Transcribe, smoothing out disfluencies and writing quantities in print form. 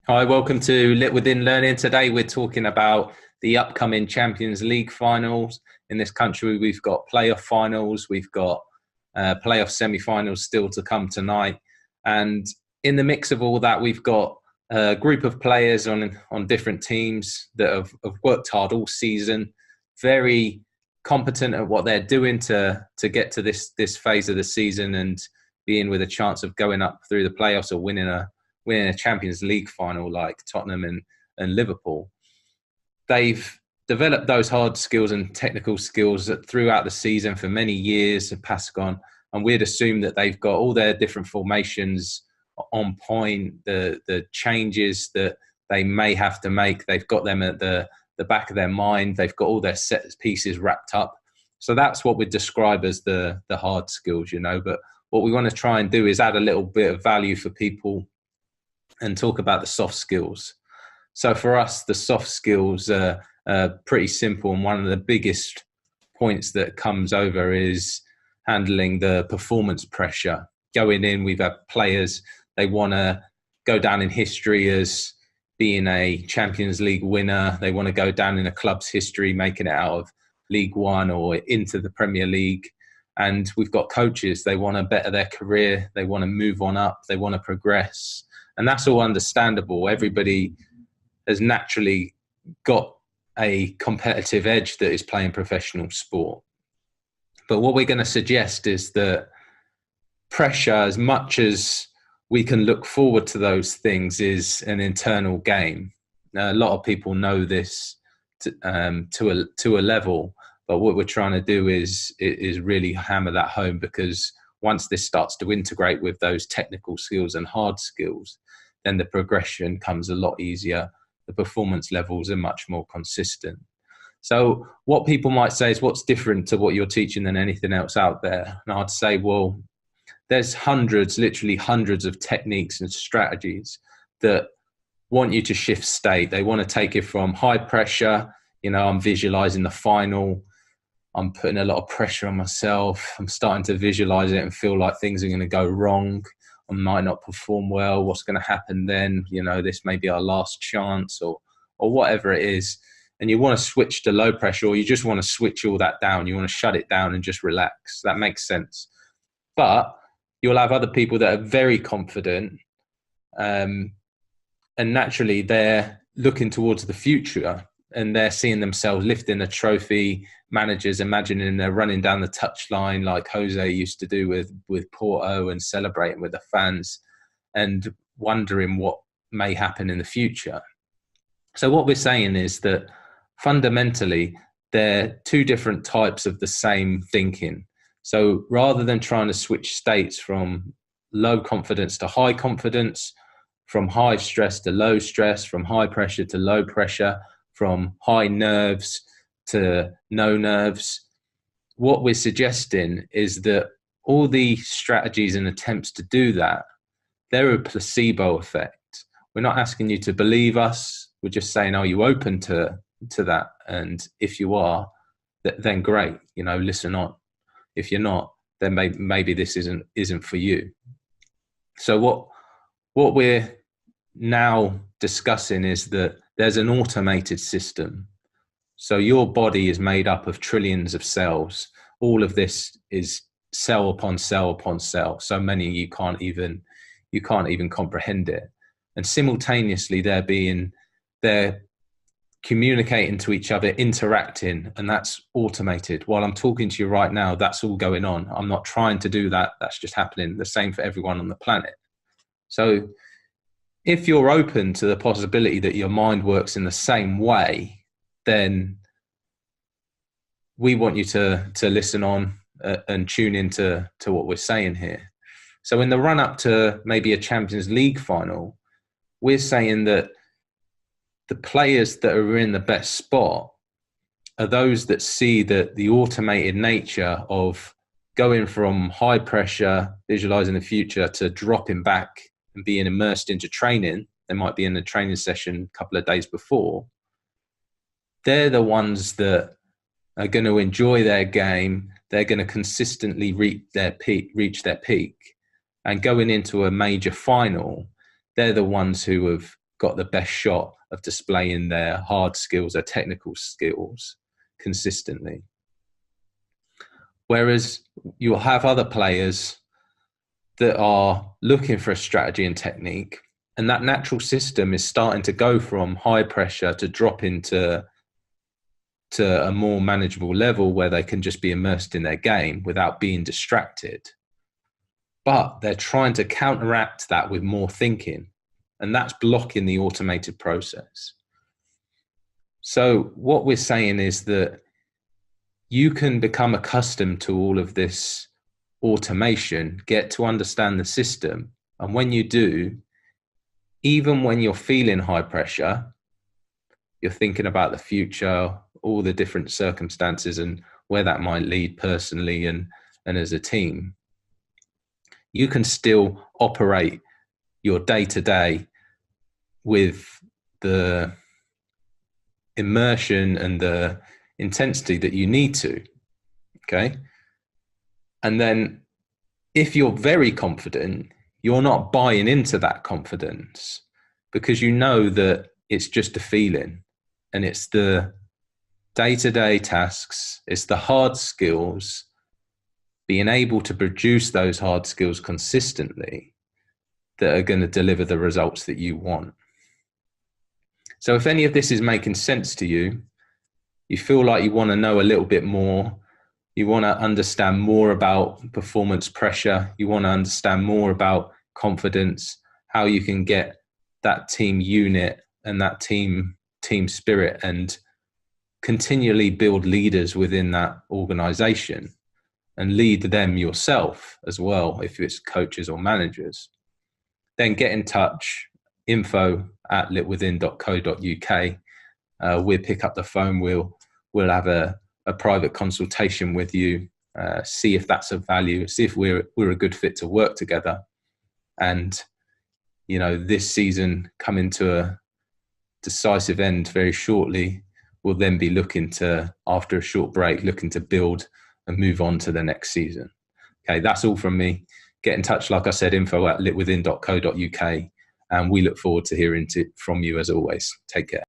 Hi, welcome to Lit Within Learning. Today we're talking about the upcoming Champions League finals. In this country, we've got playoff finals, we've got playoff semi-finals still to come tonight. And in the mix of all that, we've got a group of players on different teams that have worked hard all season, very competent at what they're doing to get to this phase of the season and being with a chance of going up through the playoffs or winning a Champions League final like Tottenham and Liverpool. They've developed those hard skills and technical skills throughout the season for many years have passed on. And we'd assume that they've got all their different formations on point, the changes that they may have to make, they've got them at the back of their mind, they've got all their set pieces wrapped up. So that's what we'd describe as the hard skills, But what we want to try and do is add a little bit of value for people and talk about the soft skills. So for us, the soft skills are pretty simple. And one of the biggest points that comes over is handling the performance pressure. Going in, we've had players, they want to go down in history as being a Champions League winner. They want to go down in a club's history, making it out of League One or into the Premier League. And we've got coaches, they want to better their career. They want to move on up. They want to progress. And that's all understandable. Everybody has naturally got a competitive edge that is playing professional sport. But what we're going to suggest is that pressure, as much as we can look forward to those things, is an internal game. Now, a lot of people know this to a level, but what we're trying to do is really hammer that home, because once this starts to integrate with those technical skills and hard skills, then the progression comes a lot easier. The performance levels are much more consistent. So what people might say is, what's different to what you're teaching than anything else out there? And I'd say, well, there's literally hundreds of techniques and strategies that want you to shift state. They want to take it from high pressure. I'm visualizing the final. I'm putting a lot of pressure on myself. I'm starting to visualize it and feel like things are going to go wrong. I might not perform well. What's going to happen then? This may be our last chance or whatever it is. And you want to switch to low pressure, or you just want to switch all that down. You want to shut it down and just relax. That makes sense. But you'll have other people that are very confident, and naturally they're looking towards the future, and they're seeing themselves lifting a trophy. Managers imagining they're running down the touchline like Jose used to do with Porto and celebrating with the fans and wondering what may happen in the future. So what we're saying is that fundamentally they're two different types of the same thinking. So rather than trying to switch states from low confidence to high confidence, from high stress to low stress, from high pressure to low pressure, from high nerves to no nerves, what we're suggesting is that all the strategies and attempts to do that, they're a placebo effect. We're not asking you to believe us. We're just saying, are you open to that? And if you are, then great, listen on. If you're not, then maybe this isn't for you. So what we're now discussing is that there's an automated system. So your body is made up of trillions of cells. All of this is cell upon cell upon cell. So many you can't even comprehend it. And simultaneously they're communicating to each other, interacting, and that's automated. While I'm talking to you right now, that's all going on. I'm not trying to do that. That's just happening. The same for everyone on the planet. So if you're open to the possibility that your mind works in the same way, then we want you to listen on and tune into what we're saying here. So in the run up to maybe a Champions League final, we're saying that the players that are in the best spot are those that see that the automated nature of going from high pressure, visualizing the future, to dropping back and being immersed into training. They might be in a training session a couple of days before. They're the ones that are going to enjoy their game. They're going to consistently reach their peak. And going into a major final, they're the ones who have got the best shot of displaying their hard skills, their technical skills consistently. Whereas you'll have other players that are looking for a strategy and technique, and that natural system is starting to go from high pressure to drop into a more manageable level where they can just be immersed in their game without being distracted. But they're trying to counteract that with more thinking, and that's blocking the automated process. So what we're saying is that you can become accustomed to all of this automation, get to understand the system. And when you do, even when you're feeling high pressure, you're thinking about the future, all the different circumstances and where that might lead personally and as a team, you can still operate your day-to-day with the immersion and the intensity that you need to, okay? And then if you're very confident, you're not buying into that confidence because you know that it's just a feeling, and it's the day-to-day tasks, it's the hard skills, being able to produce those hard skills consistently that are going to deliver the results that you want. So if any of this is making sense to you, you feel like you want to know a little bit more, you want to understand more about performance pressure, you want to understand more about confidence, how you can get that team unit and that team spirit and continually build leaders within that organization and lead them yourself as well, if it's coaches or managers, then get in touch, info@litwithin.co.uk. We'll pick up the phone, we'll have a private consultation with you, see if that's of value, see if we're a good fit to work together. And, you know, this season coming to a decisive end very shortly, we'll then be looking to, after a short break, looking to build and move on to the next season. Okay, that's all from me. Get in touch, like I said, info@litwithin.co.uk, and we look forward to hearing from you as always. Take care.